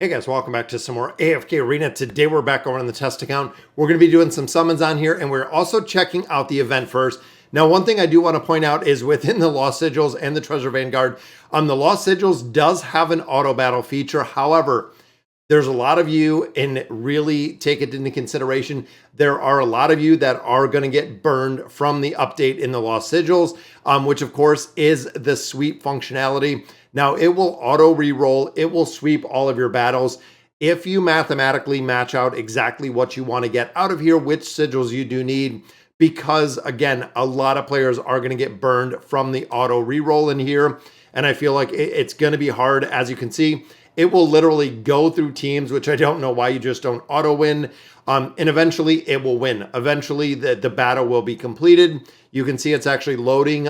Hey guys, welcome back to some more AFK Arena. Today we're back over on the test account. We're going to be doing some summons on here, and we're also checking out the event first. Now, one thing I do want to point out is within the Lost Sigils and the Treasure Vanguard, the Lost Sigils does have an auto battle feature. However, there's a lot of you, and really take it into consideration, there are a lot of you that are going to get burned from the update in the Lost Sigils, which of course is the sweep functionality. Now it will auto reroll, it will sweep all of your battles. If you mathematically match out exactly what you want to get out of here, which sigils you do need, because again, a lot of players are going to get burned from the auto reroll in here. And I feel like it's going to be hard. As you can see, it will literally go through teams, which I don't know why you just don't auto win. And eventually it will win. Eventually the battle will be completed. You can see it's actually loading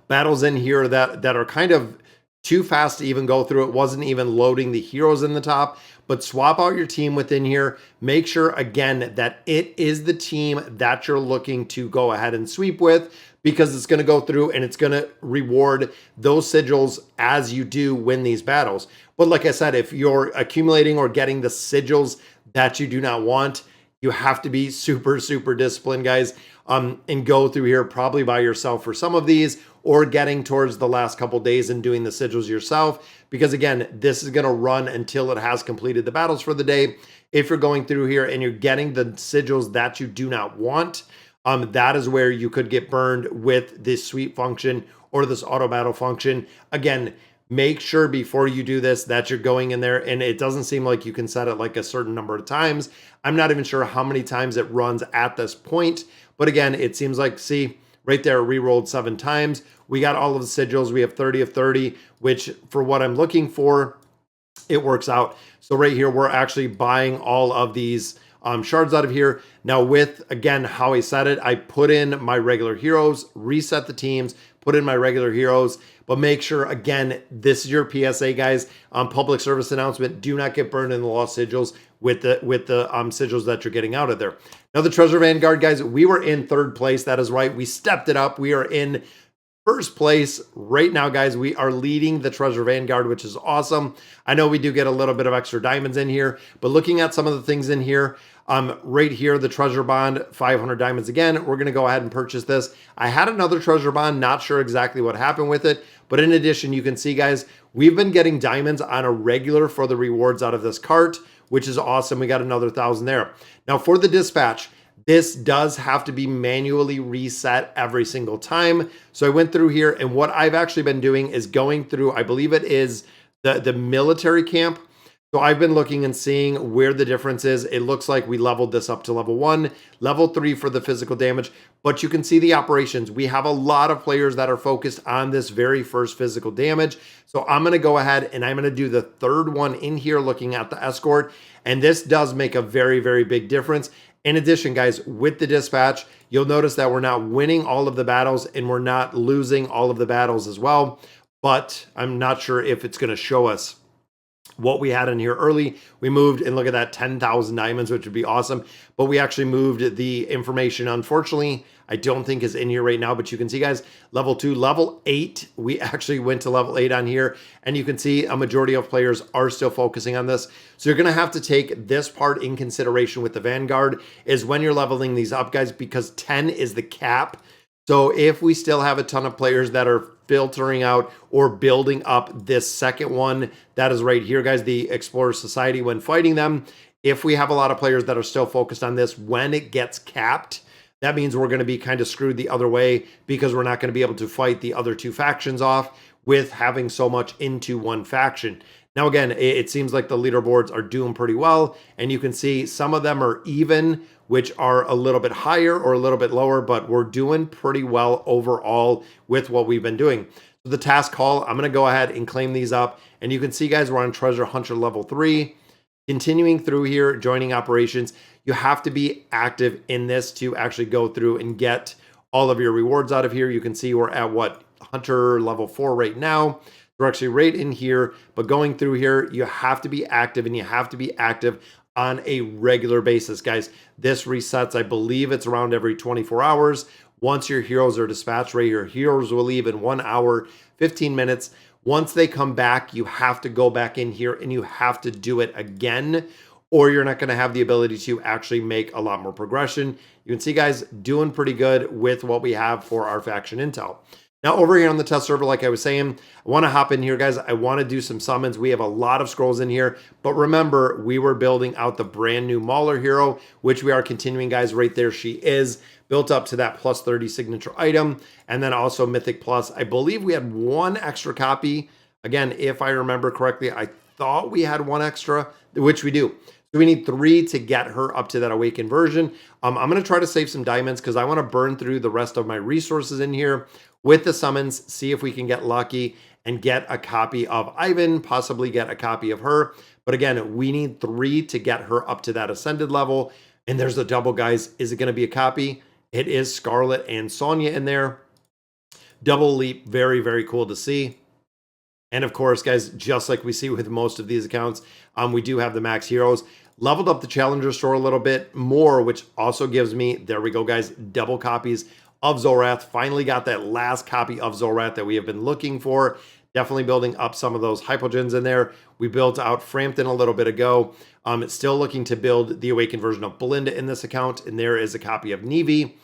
battles in here that are kind of too fast to even go through. It wasn't even loading the heroes in the top. But swap out your team within here. Make sure, again, that it is the team that you're looking to go ahead and sweep with, because it's going to go through and it's going to reward those sigils as you do win these battles. But like I said, if you're accumulating or getting the sigils that you do not want, you have to be super, super disciplined, guys, and go through here probably by yourself for some of these, or getting towards the last couple days and doing the sigils yourself. Because again, this is going to run until it has completed the battles for the day. If you're going through here and you're getting the sigils that you do not want, that is where you could get burned with this sweep function or this auto battle function. Again, make sure before you do this that you're going in there, and it doesn't seem like you can set it like a certain number of times. I'm not even sure how many times it runs at this point, but again, it seems like, see, right there, re-rolled 7 times. We got all of the sigils. We have 30 of 30, which for what I'm looking for, it works out. So right here, we're actually buying all of these shards out of here. Now with, again, how I set it, I put in my regular heroes, reset the teams, put in my regular heroes, but make sure, again, this is your PSA, guys. Public service announcement, do not get burned in the Lost Sigils with the sigils that you're getting out of there. Now the Treasure Vanguard, guys, we were in 3rd place. That is right. We stepped it up. We are in 1st place right now, guys. We are leading the Treasure Vanguard, which is awesome. I know we do get a little bit of extra diamonds in here, but looking at some of the things in here, right here, the treasure bond, 500 diamonds again. We're going to go ahead and purchase this. I had another treasure bond, not sure exactly what happened with it, but in addition, you can see, guys, we've been getting diamonds on a regular for the rewards out of this cart, which is awesome. We got another 1,000 there. Now for the dispatch, this does have to be manually reset every single time. So I went through here, and what I've actually been doing is going through, I believe it is the military camp. So I've been looking and seeing where the difference is. It looks like we leveled this up to level 1, level 3 for the physical damage, but you can see the operations. We have a lot of players that are focused on this very first physical damage. So I'm going to go ahead and I'm going to do the 3rd one in here looking at the escort. And this does make a very, very big difference. In addition, guys, with the dispatch, you'll notice that we're not winning all of the battles and we're not losing all of the battles as well. But I'm not sure if it's going to show us what we had in here early. We moved, and look at that, 10,000 diamonds, which would be awesome. But we actually moved the information. Unfortunately, I don't think is in here right now, but you can see, guys, level 2, level 8. We actually went to level 8 on here, and you can see a majority of players are still focusing on this. So you're going to have to take this part in consideration with the Vanguard, is when you're leveling these up, guys, because 10 is the cap. So if we still have a ton of players that are filtering out or building up this second one, that is right here, guys, the Explorer Society, when fighting them, if we have a lot of players that are still focused on this, when it gets capped, that means we're going to be kind of screwed the other way, because we're not going to be able to fight the other 2 factions off with having so much into one faction. Now, again, it seems like the leaderboards are doing pretty well, and you can see some of them are even, which are a little bit higher or a little bit lower, but we're doing pretty well overall with what we've been doing. So the task hall, I'm going to go ahead and claim these up, and you can see, guys, we're on Treasure Hunter level 3. Continuing through here, joining operations, you have to be active in this to actually go through and get all of your rewards out of here. You can see we're at what, Hunter level 4 right now. We're actually right in here, but going through here, you have to be active, and you have to be active on a regular basis, guys. This resets, I believe it's around every 24 hours. Once your heroes are dispatched, right, your heroes will leave in 1 hour, 15 minutes. Once they come back, you have to go back in here and you have to do it again, or you're not going to have the ability to actually make a lot more progression. You can see guys doing pretty good with what we have for our faction intel. Now over here on the test server, like I was saying, I want to hop in here, guys. I want to do some summons. We have a lot of scrolls in here, but remember, we were building out the brand new Mauler hero, which we are continuing, guys. Right there, she is built up to that plus 30 signature item, and then also Mythic Plus. I believe we had one extra copy. Again, if I remember correctly, I thought we had one extra, which we do. So we need 3 to get her up to that awakened version. I'm going to try to save some diamonds because I want to burn through the rest of my resources in here with the summons, see if we can get lucky and get a copy of Ivan, possibly get a copy of her. But again, we need 3 to get her up to that ascended level. And there's the double, guys. Is it going to be a copy? It is Scarlet and Sonya in there. Double leap, very, very cool to see. And of course, guys, just like we see with most of these accounts, we do have the max heroes. Leveled up the Challenger store a little bit more, which also gives me, there we go, guys, double copies of Zorath. Finally got that last copy of Zorath that we have been looking for. Definitely building up some of those hypogens in there. We built out Frampton a little bit ago. It's still looking to build the awakened version of Belinda in this account, and there is a copy of Nevi.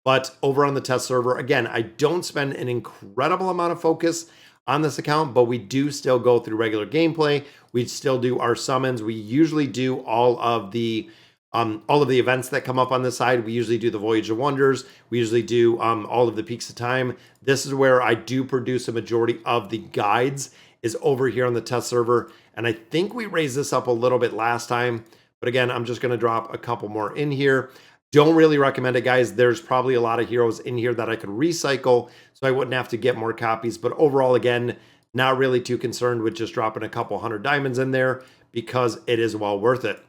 But over on the test server, again, I don't spend an incredible amount of focus on this account, but we do still go through regular gameplay. We still do our summons. We usually do all of the events that come up on this side. We usually do the Voyage of Wonders. We usually do all of the Peaks of Time. This is where I do produce a majority of the guides, is over here on the test server. And I think we raised this up a little bit last time, but again, I'm just going to drop a couple more in here. Don't really recommend it, guys. There's probably a lot of heroes in here that I could recycle, so I wouldn't have to get more copies. But overall, again, not really too concerned with just dropping a couple hundred diamonds in there because it is well worth it.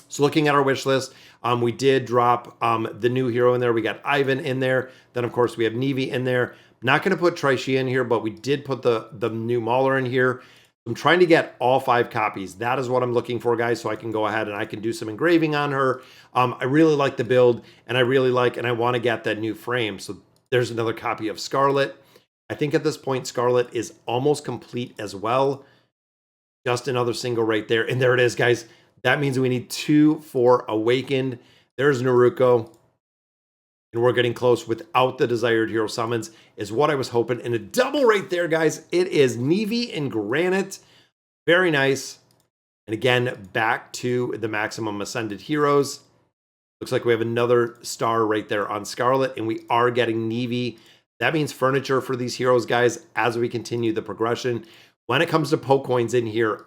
So looking at our wish list, we did drop the new hero in there. We got Ivan in there. Then, of course, we have Nevi in there. Not going to put Trishia in here, but we did put the new Mauler in here. I'm trying to get all 5 copies. That is what I'm looking for, guys, so I can go ahead and I can do some engraving on her. I really like the build, and I want to get that new frame. So there's another copy of Scarlet. I think at this point, Scarlet is almost complete as well. Just another single right there. And there it is, guys. That means we need 2 for Awakened. There's Naruko. And we're getting close without the desired hero summons is what I was hoping. And a double right there, guys. It is Nevi and Granite. Very nice. And again, back to the maximum ascended heroes. Looks like we have another star right there on Scarlet. And we are getting Nevi. That means furniture for these heroes, guys, as we continue the progression. When it comes to poke coins in here,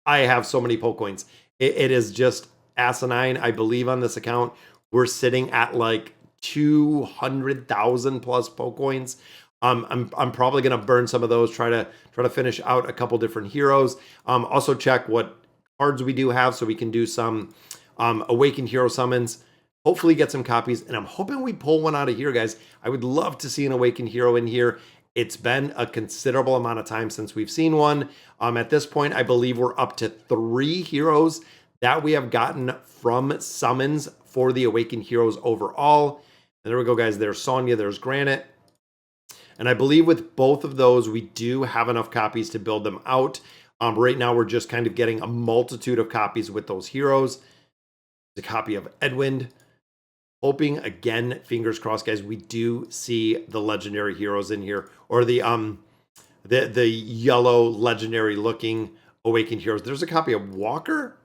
I have so many poke coins. It is just asinine. I believe on this account, we're sitting at like 200,000 plus poke coins. I'm probably gonna burn some of those. Try to finish out a couple different heroes. Also check what cards we do have so we can do some awakened hero summons. Hopefully get some copies, and I'm hoping we pull one out of here, guys. I would love to see an awakened hero in here. It's been a considerable amount of time since we've seen one. At this point, I believe we're up to 3 heroes that we have gotten from summons for the awakened heroes overall. And there we go, guys. There's Sonya, there's Granite. And I believe with both of those, we do have enough copies to build them out. Right now, we're just kind of getting a multitude of copies with those heroes. The copy of Edwin. Hoping, again, fingers crossed, guys, we do see the legendary heroes in here. Or the yellow legendary looking awakened heroes. There's a copy of Walker.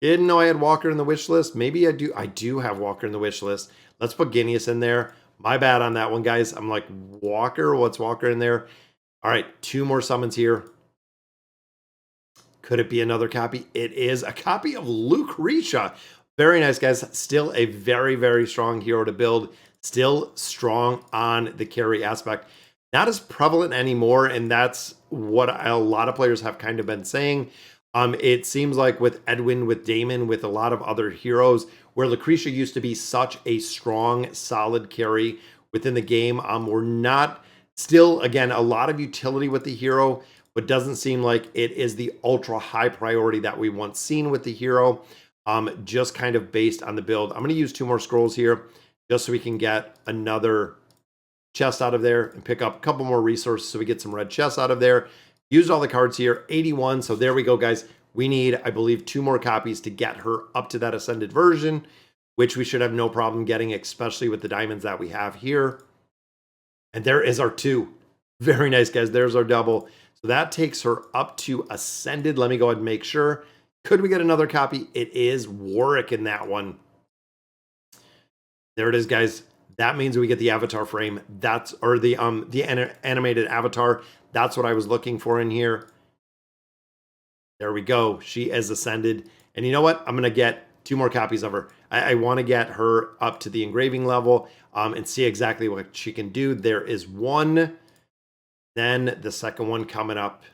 Didn't know I had Walker in the wish list. Maybe I do. I do have Walker in the wish list. Let's put Guineas in there. My bad on that one, guys. I'm like, Walker? What's Walker in there? All right, 2 more summons here. Could it be another copy? It is a copy of Lucretia. Very nice, guys. Still a very, very strong hero to build. Still strong on the carry aspect. Not as prevalent anymore, and that's what a lot of players have kind of been saying. It seems like with Edwin, with Damon, with a lot of other heroes, where Lucretia used to be such a strong, solid carry within the game, we're not still, again, a lot of utility with the hero, but doesn't seem like it is the ultra high priority that we once seen with the hero, just kind of based on the build. I'm going to use 2 more scrolls here just so we can get another chest out of there and pick up a couple more resources so we get some red chests out of there. Used all the cards here, 81. So there we go, guys. We need, I believe, 2 more copies to get her up to that ascended version, which we should have no problem getting, especially with the diamonds that we have here. And there is our 2. Very nice, guys. There's our double. So that takes her up to ascended. Let me go ahead and make sure. Could we get another copy? It is Warwick in that one. There it is, guys. That means we get the avatar frame. That's, or the animated avatar. That's what I was looking for in here. There we go. She is ascended. And you know what? I'm going to get 2 more copies of her. I want to get her up to the engraving level and see exactly what she can do. There is 1. Then the second one coming up.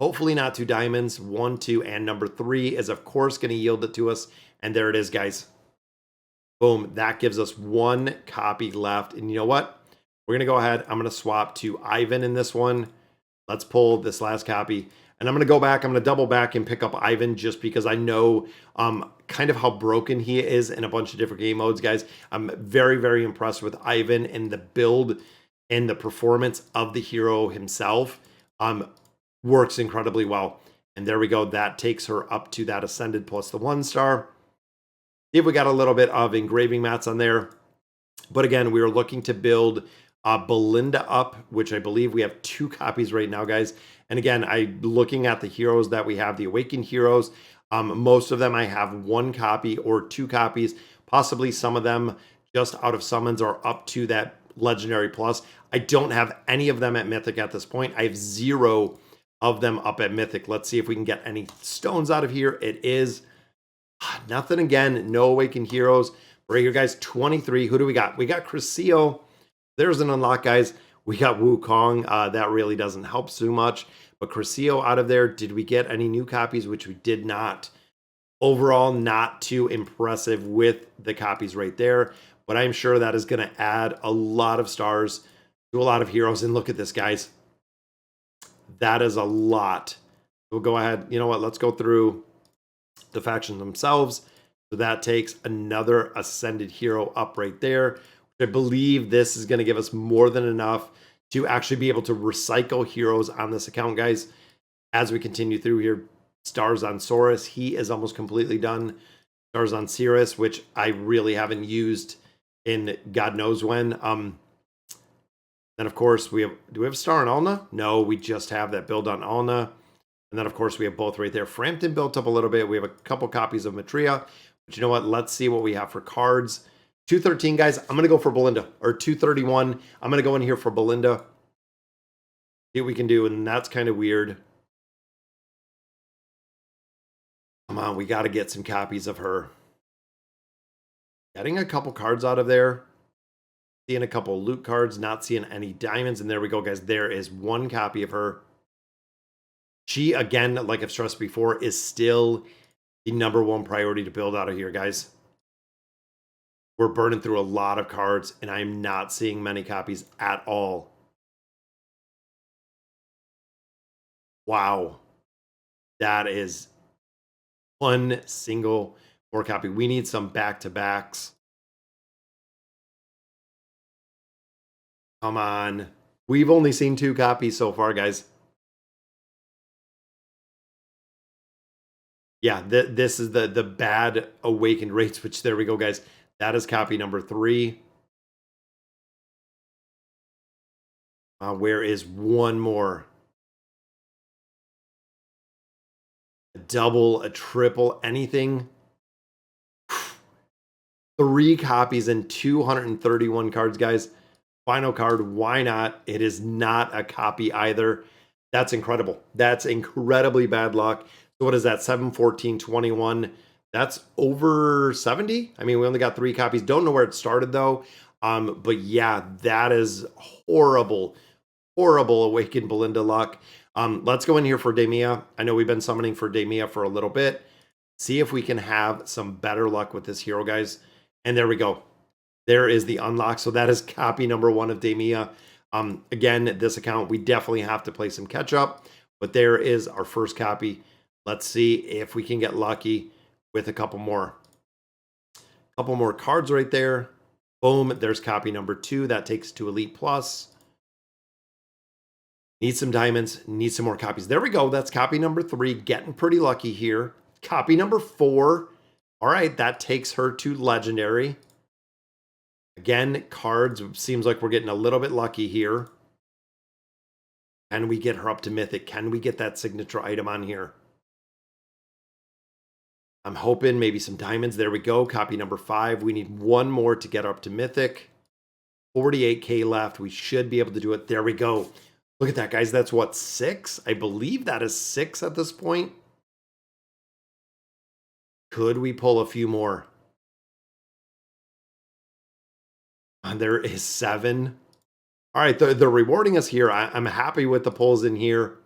Hopefully not 2 diamonds. 1, 2, and number 3 is, of course, going to yield it to us. And there it is, guys. Boom. That gives us 1 copy left. And you know what? We're going to go ahead. I'm going to swap to Ivan in this one. Let's pull this last copy. And I'm going to go back. I'm going to double back and pick up Ivan just because I know kind of how broken he is in a bunch of different game modes, guys. I'm very, very impressed with Ivan and the build and the performance of the hero himself. Works incredibly well. And there we go. That takes her up to that ascended plus the 1 star. If we got a little bit of engraving mats on there. But again, we are looking to build Belinda up, which I believe we have 2 copies right now, guys. And again, looking at the heroes that we have, the Awakened heroes, most of them I have 1 copy or 2 copies. Possibly some of them just out of summons are up to that Legendary Plus. I don't have any of them at Mythic at this point. I have 0 of them up at Mythic. Let's see if we can get any stones out of here. It is nothing again. No Awakened heroes. Right here, guys, 23. Who do we got? We got Crescio. There's an unlock, guys. We got Wukong. That really doesn't help too much. But Crescio out of there. Did we get any new copies? Which we did not. Overall, not too impressive with the copies right there. But I'm sure that is going to add a lot of stars to a lot of heroes. And look at this, guys. That is a lot. We'll go ahead. You know what? Let's go through the factions themselves. So that takes another ascended hero up right there. I believe this is going to give us more than enough to actually be able to recycle heroes on this account, guys. As we continue through here, stars on Saurus, he is almost completely done. Stars on Cirrus, which I really haven't used in God knows when. Then of course do we have a star on Alna? No, we just have that build on Alna. And then of course we have both right there. Frampton built up a little bit. We have a couple copies of Matria. But you know what? Let's see what we have for cards. 213, guys. I'm going to go for Belinda. Or 231. I'm going to go in here for Belinda. See what we can do. And that's kind of weird. Come on. We got to get some copies of her. Getting a couple cards out of there. Seeing a couple loot cards. Not seeing any diamonds. And there we go, guys. There is 1 copy of her. She, again, like I've stressed before, is still the #1 priority to build out of here, guys. We're burning through a lot of cards, and I am not seeing many copies at all. Wow. That is 1 single more copy. We need some back-to-backs. Come on. We've only seen 2 copies so far, guys. Yeah, this is the bad Awakened rates, which there we go, guys. That is copy number 3. Where is 1 more? A double, a triple, anything? 3 copies and 231 cards, guys. Final card, why not? It is not a copy either. That's incredible. That's incredibly bad luck. So what is that? 7, 14, 21. That's over 70. I mean, we only got 3 copies. Don't know where it started though. But yeah, that is horrible, horrible Awakened Belinda luck. Let's go in here for Damia. I know we've been summoning for Damia for a little bit. See if we can have some better luck with this hero, guys. And there we go. There is the unlock. So that is copy number 1 of Damia. Again, this account, we definitely have to play some catch up. But there is our first copy. Let's see if we can get lucky with a couple more cards right there. Boom, there's copy number 2. That takes to Elite Plus. Need some diamonds, need some more copies. There we go. That's copy number 3. Getting pretty lucky here. Copy number 4. All right, that takes her to Legendary. Again, cards. Seems like we're getting a little bit lucky here. Can we get her up to Mythic? Can we get that signature item on here? I'm hoping maybe some diamonds. There we go. Copy number 5. We need one more to get up to Mythic. 48K left. We should be able to do it. There we go. Look at that, guys. That's what, 6? I believe that is 6 at this point. Could we pull a few more? There is 7. All right, they're rewarding us here. I'm happy with the pulls in here.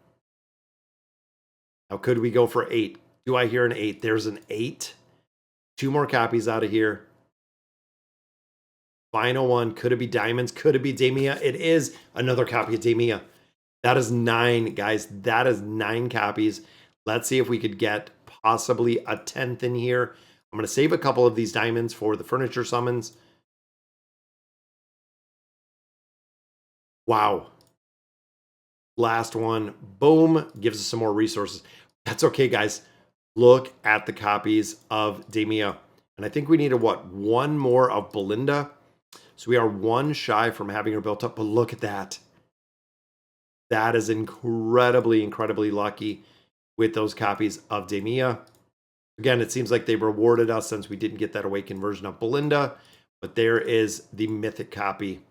Now, could we go for 8? Do I hear an 8? There's an 8. 2 more copies out of here. Final one. Could it be diamonds? Could it be Damia? It is another copy of Damia. That is 9, guys. That is 9 copies. Let's see if we could get possibly a 10th in here. I'm going to save a couple of these diamonds for the furniture summons. Wow. Last one. Boom. Gives us some more resources. That's okay, guys. Look at the copies of Damia. And I think we needed, what, 1 more of Belinda? So we are 1 shy from having her built up. But look at that. That is incredibly, incredibly lucky with those copies of Damia. Again, it seems like they rewarded us since we didn't get that awakened version of Belinda. But there is the Mythic copy.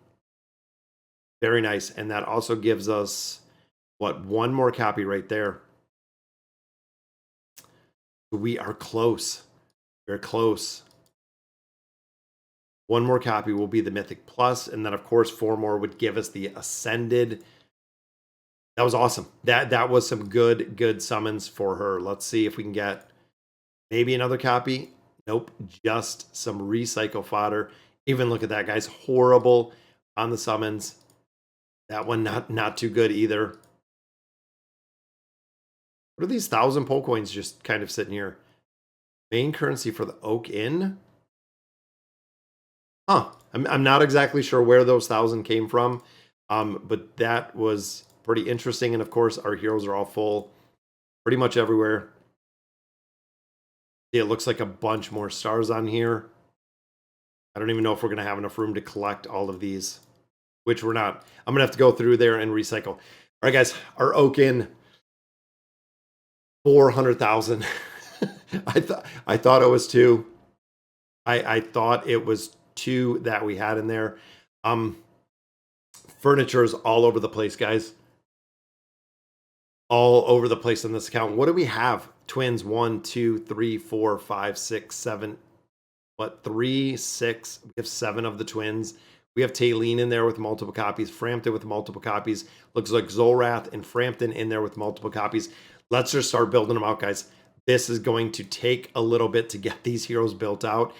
Very nice. And that also gives us, what, 1 more copy right there. We are close. We're close. 1 more copy will be the Mythic Plus. And then, of course, 4 more would give us the Ascended. That was awesome. That was some good summons for her. Let's see if we can get maybe another copy. Nope, just some recycle fodder. Even look at that, guys. Horrible on the summons. That one not too good either. What are these 1,000 pole coins just kind of sitting here? Main currency for the Oak Inn? Huh. I'm not exactly sure where those 1,000 came from. But that was pretty interesting. And of course, our heroes are all full pretty much everywhere. Yeah, it looks like a bunch more stars on here. I don't even know if we're going to have enough room to collect all of these, which we're not. I'm going to have to go through there and recycle. All right, guys, our Oak Inn, 400,000. I thought it was 2. I thought it was 2 that we had in there. Furniture is all over the place, guys. All over the place on this account. What do we have? Twins, 1, 2, 3, 4, 5, 6, 7. What, 3, 6? We have 7 of the twins. We have Taylene in there with multiple copies. Frampton with multiple copies. Looks like Zolrath and Frampton in there with multiple copies. Let's just start building them out, guys. This is going to take a little bit to get these heroes built out.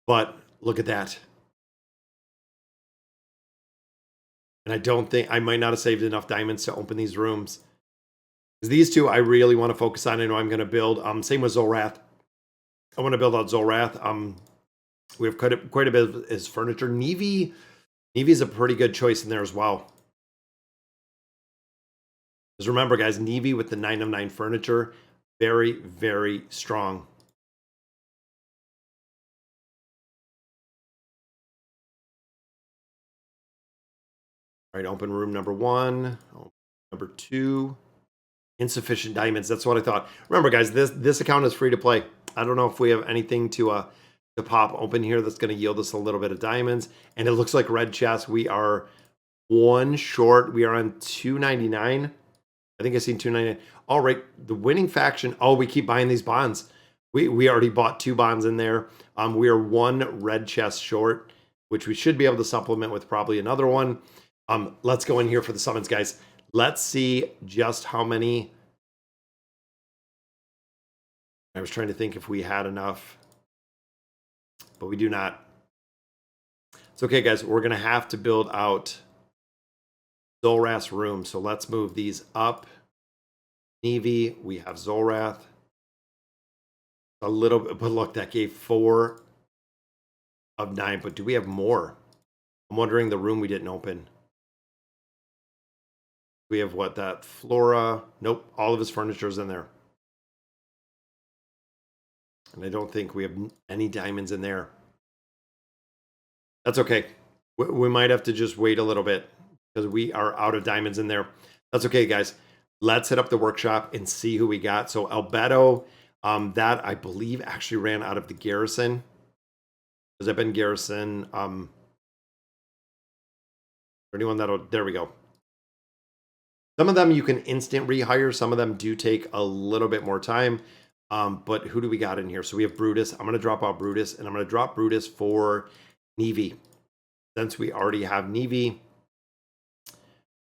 But look at that. And I don't think, I might not have saved enough diamonds to open these rooms. These 2 I really want to focus on. I know I'm going to build. Same with Zolrath. I want to build out Zolrath. We have quite a bit of his furniture. Nevi is a pretty good choice in there as well. Because remember, guys, Nevi with the 9 of 9 furniture, very, very strong. All right, open room number 1. Number 2. Insufficient diamonds. That's what I thought. Remember, guys, this account is free to play. I don't know if we have anything to pop open here that's going to yield us a little bit of diamonds. And it looks like red chest. We are 1 short. We are on 299. I think I seen 299. All right, the winning faction. Oh, we keep buying these bonds. We already bought 2 bonds in there. We are 1 red chest short, which we should be able to supplement with probably another one. Let's go in here for the summons, guys. Let's see just how many. I was trying to think if we had enough, but we do not. It's okay, guys. We're going to have to build out Zolrath's room. So let's move these up. Nevi, we have Zolrath. A little bit, but look, that gave 4. of 9, but do we have more? I'm wondering the room we didn't open. We have what, that Flora? Nope, all of his furniture is in there. And I don't think we have any diamonds in there. That's okay. We might have to just wait a little bit because we are out of diamonds in there. That's okay, guys. Let's hit up the workshop and see who we got. So Albedo, that I believe actually ran out of the garrison. Has that been garrison? Anyone that'll, there we go. Some of them you can instant rehire. Some of them do take a little bit more time. But who do we got in here? So we have Brutus. I'm going to drop out Brutus, and I'm going to drop Brutus for Nevi. Since we already have Nevi.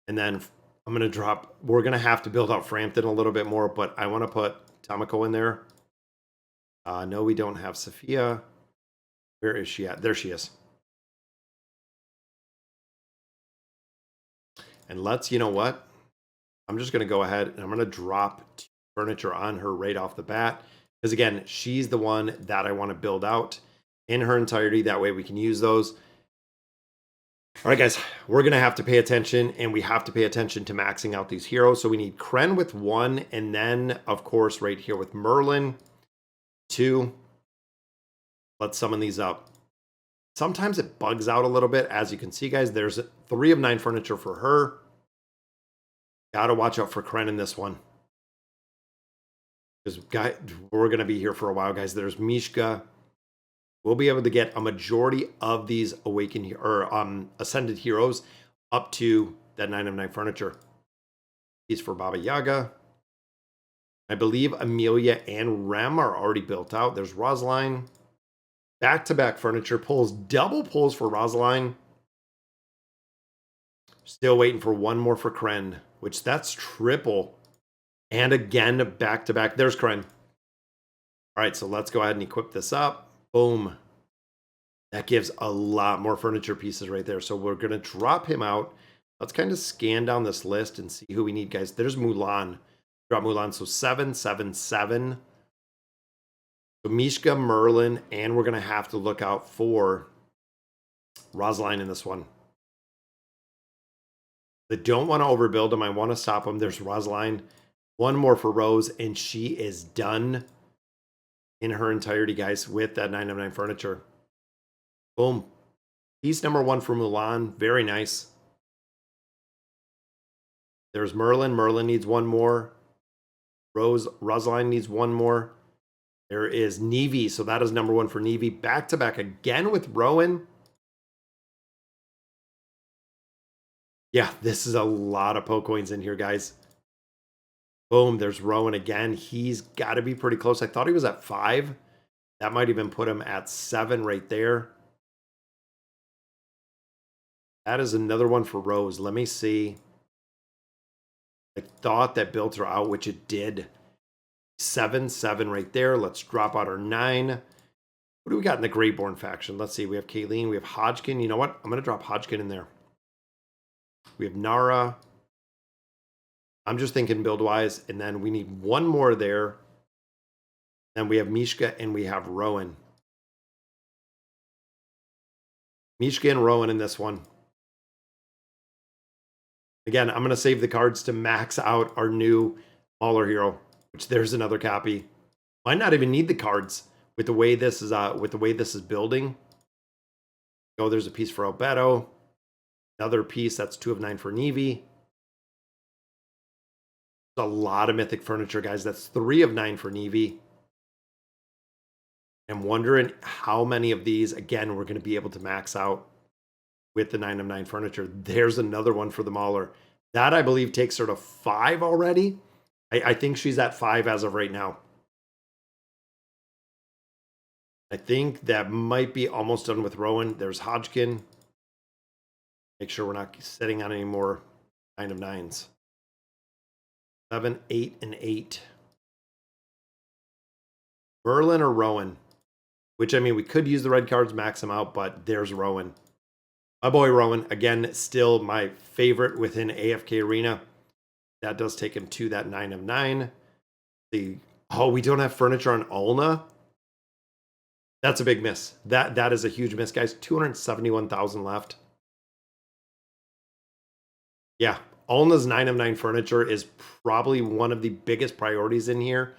And then I'm going to drop, we're going to have to build out Frampton a little bit more, but I want to put Tamako in there. No, we don't have Sophia. Where is she at? There she is. And let's, you know what? I'm just going to go ahead and I'm going to drop furniture on her right off the bat. Because again, she's the one that I want to build out in her entirety. That way we can use those. All right, guys, we're going to have to pay attention, and we have to pay attention to maxing out these heroes. So we need Kren with 1, and then, of course, right here with Merlin, 2. Let's summon these up. Sometimes it bugs out a little bit. As you can see, guys, there's 3 of 9 furniture for her. Got to watch out for Kren in this one. Because we're going to be here for a while, guys. There's Mishka. We'll be able to get a majority of these awakened or ascended heroes up to that 9 of 9 furniture. He's for Baba Yaga. I believe Amelia and Rem are already built out. There's Rosaline. Back-to-back furniture pulls, double pulls for Rosaline. Still waiting for one more for Kren, which that's triple. And again, back-to-back. There's Kren. All right, so let's go ahead and equip this up. Boom. That gives a lot more furniture pieces right there. So we're going to drop him out. Let's kind of scan down this list and see who we need, guys. There's Mulan. Drop Mulan. So 7, 7, 7. So Mishka, Merlin, and we're going to have to look out for Rosaline in this one. I don't want to overbuild him. I want to stop him. There's Rosaline. One more for Rose, and she is done in her entirety, guys, with that 9 of 9 furniture. Boom. Piece number 1 for Mulan. Very nice. There's Merlin. Merlin needs one more. Rosaline needs one more. There is Nevi. So that is number 1 for Nevi. Back-to-back again with Rowan. Yeah, this is a lot of Poe coins in here, guys. Boom, there's Rowan again. He's got to be pretty close. I thought he was at 5. That might even put him at 7 right there. That is another one for Rose. Let me see. I thought that built her out, which it did. 7, 7 right there. Let's drop out our 9. What do we got in the Greyborn faction? Let's see. We have Kayleen. We have Hodgkin. You know what? I'm going to drop Hodgkin in there. We have Nara. I'm just thinking build-wise, and then we need one more there. Then we have Mishka, and we have Rowan. Mishka and Rowan in this one. Again, I'm going to save the cards to max out our new Mauler hero, which there's another copy. Might not even need the cards with the way this is building. Oh, there's a piece for Albedo. Another piece, that's 2 of 9 for Nevi. A lot of mythic furniture, guys. That's 3 of 9 for Nevi. I'm wondering how many of these, again, we're going to be able to max out with the 9 of 9 furniture. There's another one for the Mauler. That, I believe, takes her to 5 already. I think she's at 5 as of right now. I think that might be almost done with Rowan. There's Hodgkin. Make sure we're not sitting on any more 9 of 9s. 7, 8, and 8. Merlin or Rowan? Which, I mean, we could use the red cards, max them out, but there's Rowan. My boy Rowan, again, still my favorite within AFK Arena. That does take him to that 9 of 9. Oh, we don't have furniture on Ulna? That's a big miss. That is a huge miss, guys. 271,000 left. Yeah, Alna's 9 of 9 furniture is probably one of the biggest priorities in here.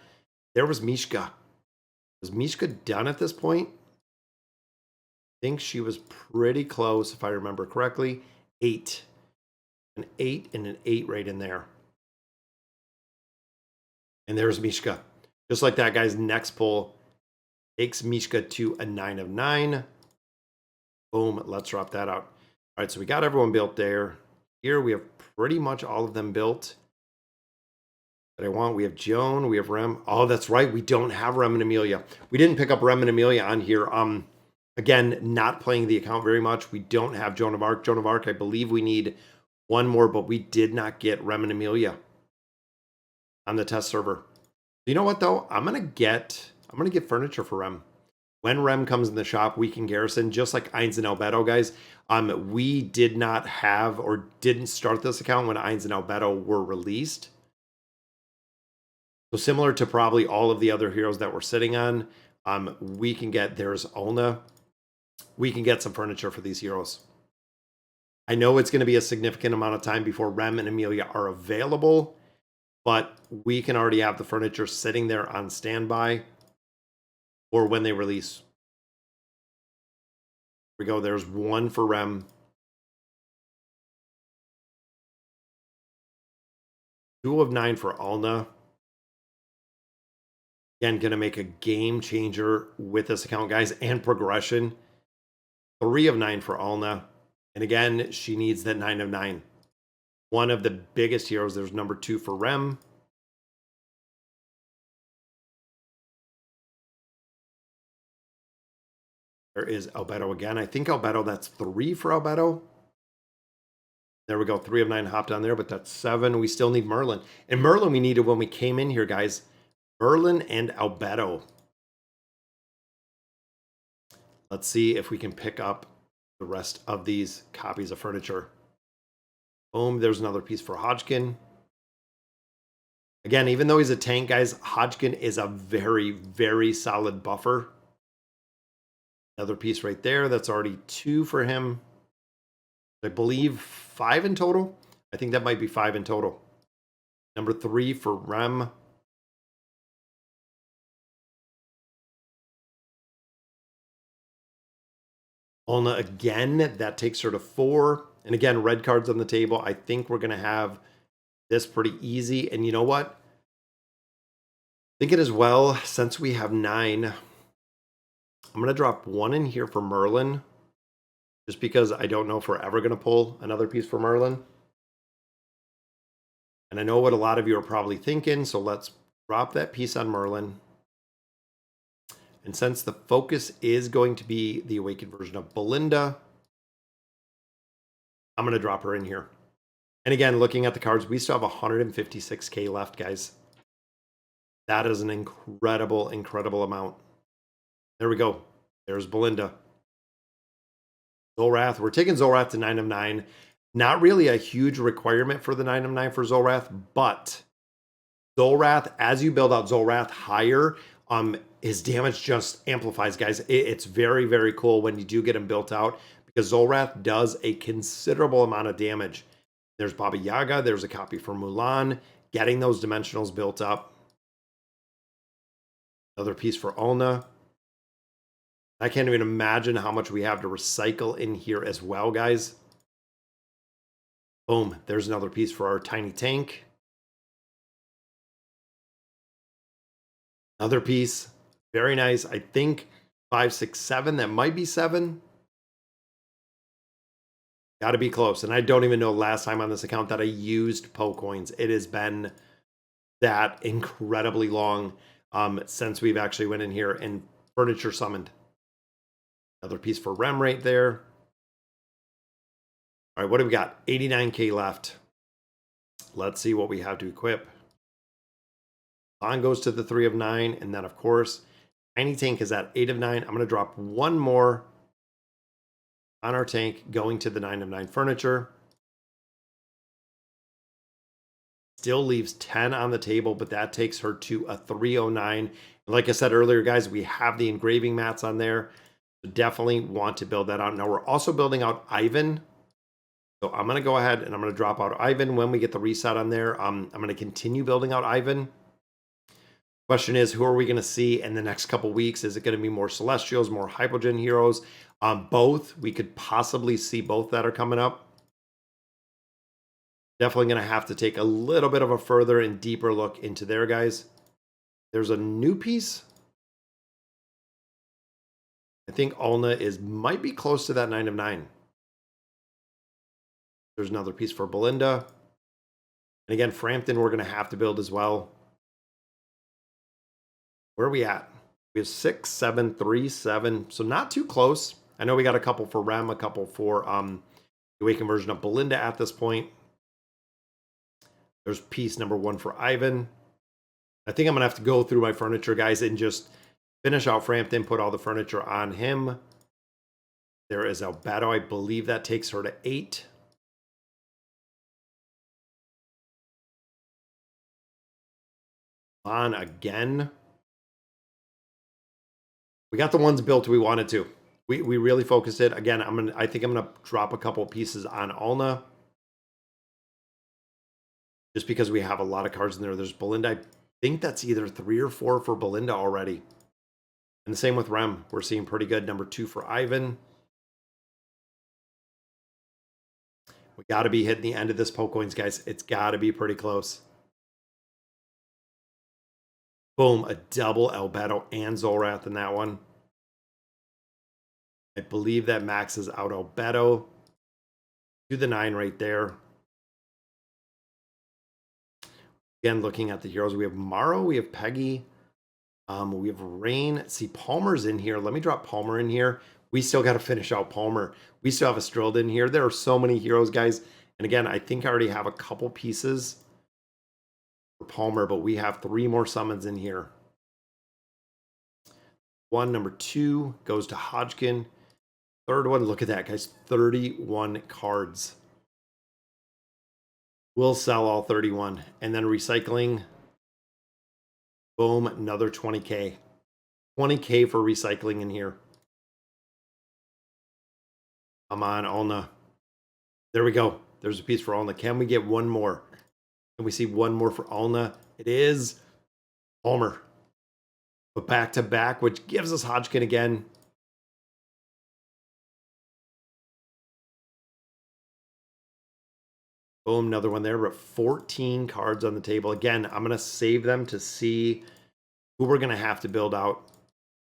There was Mishka. Was Mishka done at this point? I think she was pretty close, if I remember correctly. 8. An 8 and an 8 right in there. And there's Mishka. Just like that, guys. Next pull takes Mishka to a 9 of 9. Boom. Let's drop that out. All right, so we got everyone built there. Here we have pretty much all of them built that I want. We have Joan. We have Rem. Oh, that's right. We don't have Rem and Amelia. We didn't pick up Rem and Amelia on here. Again, not playing the account very much. We don't have Joan of Arc. Joan of Arc, I believe we need one more, but we did not get Rem and Amelia on the test server. You know what though? I'm gonna get furniture for Rem. When Rem comes in the shop, we can garrison, just like Eins and Albedo, guys. We did not have or didn't start this account when Eins and Albedo were released. So similar to probably all of the other heroes that we're sitting on, we can get, there's Ulna. We can get some furniture for these heroes. I know it's going to be a significant amount of time before Rem and Amelia are available, but we can already have the furniture sitting there on standby or when they release. Here we go. There's one for Rem. 2 of 9 for Alna. Again, going to make a game changer with this account, guys, and progression. 3 of 9 for Alna. And again, she needs that 9 of 9. One of the biggest heroes. There's number 2 for Rem. There is Albedo again. I think Albedo, that's 3 for Albedo. There we go. 3 of 9 hopped on there, but that's 7. We still need Merlin. And Merlin we needed when we came in here, guys. Merlin and Albedo. Let's see if we can pick up the rest of these copies of furniture. Boom, there's another piece for Hodgkin. Again, even though he's a tank, guys, Hodgkin is a very, very solid buffer. Another piece right there. That's already 2 for him. I believe 5 in total. I think that might be 5 in total. Number 3 for Rem. Ulna again, that takes her to 4. And again, red cards on the table. I think we're going to have this pretty easy. And you know what? Think it as well, since we have 9, I'm going to drop 1 in here for Merlin. Just because I don't know if we're ever going to pull another piece for Merlin. And I know what a lot of you are probably thinking, so let's drop that piece on Merlin. And since the focus is going to be the awakened version of Belinda, I'm going to drop her in here. And again, looking at the cards, we still have 156K left, guys. That is an incredible, incredible amount. There we go. There's Belinda. Zolrath. We're taking Zolrath to 9 of 9. Not really a huge requirement for the 9 of 9 for Zolrath, but Zolrath, as you build out Zolrath higher, his damage just amplifies, guys. It's very, very cool when you do get him built out because Zolrath does a considerable amount of damage. There's Baba Yaga. There's a copy for Mulan. Getting those dimensionals built up. Another piece for Ulna. I can't even imagine how much we have to recycle in here as well, guys. Boom. There's another piece for our tiny tank. Another piece. Very nice. I think 5, 6, 7. That might be 7. Got to be close. And I don't even know last time on this account that I used Poe coins. It has been that incredibly long since we've actually went in here and furniture summoned. Another piece for Rem right there. All right, what do we got? 89K left. Let's see what we have to equip. On goes to the 3 of 9. And then, of course, Tiny Tank is at 8 of 9. I'm going to drop 1 more on our tank going to the 9 of 9 furniture. Still leaves 10 on the table, but that takes her to a 309. And Like I said earlier, guys, we have the engraving mats on there. So definitely want to build that out. Now we're also building out Ivan. So I'm going to go ahead and I'm going to drop out Ivan when we get the reset on there. I'm going to continue building out Ivan. Question is, who are we going to see in the next couple weeks? Is it going to be more Celestials, more Hypogen heroes? Both. We could possibly see both that are coming up. Definitely going to have to take a little bit of a further and deeper look into there, guys. There's a new piece. I think Alna might be close to that 9 of 9. There's another piece for Belinda. And again, Frampton, we're going to have to build as well. Where are we at? We have 6, 7, 3, 7. So not too close. I know we got a couple for Rem, a couple for the awakened version of Belinda at this point. There's piece number 1 for Ivan. I think I'm going to have to go through my furniture, guys, and just finish out Frampton, put all the furniture on him. There is Albedo. I believe that takes her to 8. On again. We got the ones built we wanted to. We really focused it. Again, I think I'm gonna drop a couple pieces on Alna. Just because we have a lot of cards in there. There's Belinda. I think that's either 3 or 4 for Belinda already. And the same with Rem. We're seeing pretty good. Number 2 for Ivan. We got to be hitting the end of this Pokecoins, guys. It's got to be pretty close. Boom, a double Albedo and Zolrath in that one. I believe that maxes out Albedo to the 9 right there. Again, looking at the heroes, we have Maro, we have Peggy, we have Rain. See, Palmer's in here. Let me drop Palmer in here. We still got to finish out Palmer. We still have a Strilled in here. There are so many heroes, guys. And again, I think I already have a couple pieces for Palmer, but we have 3 more summons in here. Number 2 goes to Hodgkin. Third one, look at that, guys. 31 cards. We'll sell all 31. And then recycling. Boom, another 20K. 20K for recycling in here. Come on, Alna. There we go. There's a piece for Alna. Can we get one more? Can we see one more for Alna? It is Palmer. But back to back, which gives us Hodgkin again. Boom, another one there. We're at 14 cards on the table. Again, I'm going to save them to see who we're going to have to build out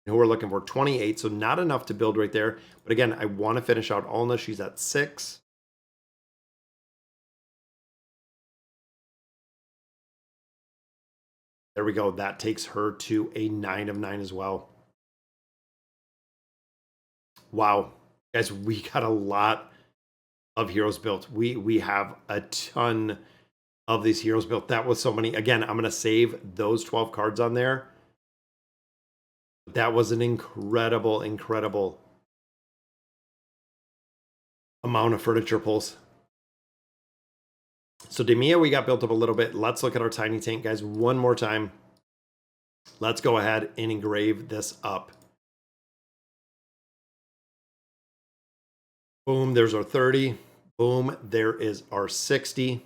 and who we're looking for. 28, so not enough to build right there. But again, I want to finish out Alna. She's at 6. There we go. That takes her to a 9 of 9 as well. Wow. Guys, we got a lot of heroes built. We have a ton of these heroes built. That was so many. Again, I'm going to save those 12 cards on there. That was an incredible, incredible amount of furniture pulls. So Damia, we got built up a little bit. Let's look at our tiny tank, guys, one more time. Let's go ahead and engrave this up. Boom, there's our 30. Boom, there is our 60.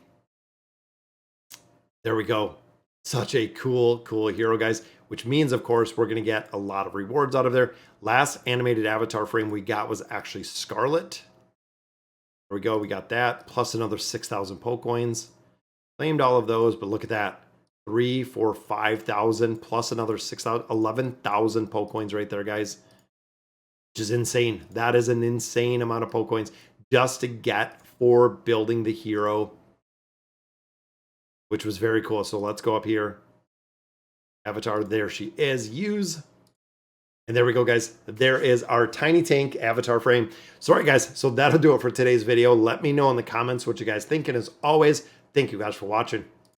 There we go. Such a cool hero, guys, which means, of course, we're going to get a lot of rewards out of there. Last animated avatar frame we got was actually Scarlet. There we go. We got that, plus another 6,000 Pokecoins. Claimed all of those, but look at that. 3, 4, 5,000, plus another 6,000, 11,000 Pokecoins right there, guys. Which is insane. That is an insane amount of Pokecoins just to get for building the hero, which was very cool. So let's go up here. Avatar, there she is. Use. And there we go, guys. There is our tiny tank avatar frame. So, all right, guys. So that'll do it for today's video. Let me know in the comments what you guys think. And as always, thank you guys for watching.